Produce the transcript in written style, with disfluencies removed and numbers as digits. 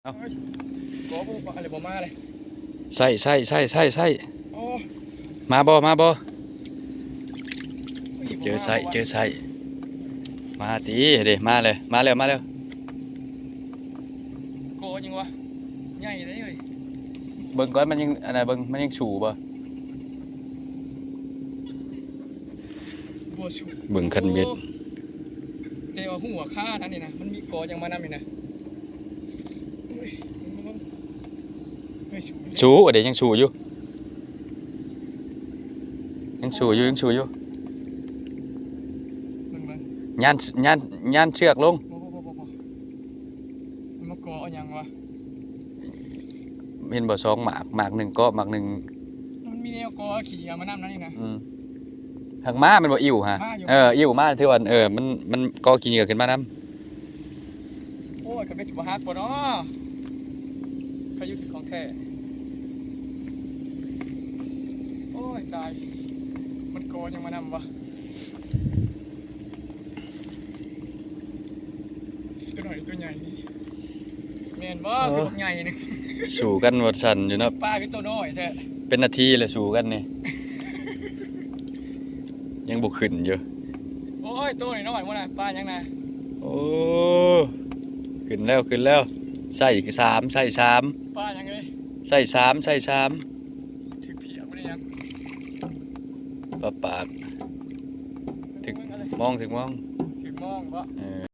เอาก็บ่อะไรบ่มาเลยใส่โอ้มาบ่ยเจอใส่มาตีเด้มาแล้วโกยังวะใหญ่เลยเว้ย เบิ่งก่อนมันยังอันนั้นเบิ่งมันยังสูบ่ บัวชู เบิ่งคันเบ็ด แต่ว่าหัวค่านั่นนี่นะมันมีกอยังมานำนี่นะเฮ้ยชู สูเด้ยังสูอยู่เบิ่งย่านเชือกลงบ่มันมากอเอาหยังวะ เห็นบ่สองหมากหนึ่งก็หมากหนึ่ง มันมีแนวกอขี่เอามานำนั่นนี่นะ ทางม้ามันบ่อิ่วฮะ ม้าอยู่ อิ่วมาที่ว่ามันก็กินเหยื่อขึ้นมานํ โอ้ยก็เป็นสิบ่ฮักบ่เนาะพายุถึงของแท้โอ้ยตายมันกอยังมานำวะตัวหน่อยตัวใหญ่นี่แม่นบ่คือบักใหญ่นึง สู้กันว่าสั่นอยู่เนาะ ปลาคือตัวน้อยแท้ เป็นนาทีเลยสู้กันนี่ ยังบ่ขึ้นอยู่ โอ้ยตัวน้อยๆบ่น่ะปลาหยังน่ะ โอ้ขึ้นแล้วใส่สาม ปลาหยังเอ้ย ใส่สาม ถือเพียบ่ได้หยัง ปาก ถึงมึงอะไร มอง ถึงมองบ่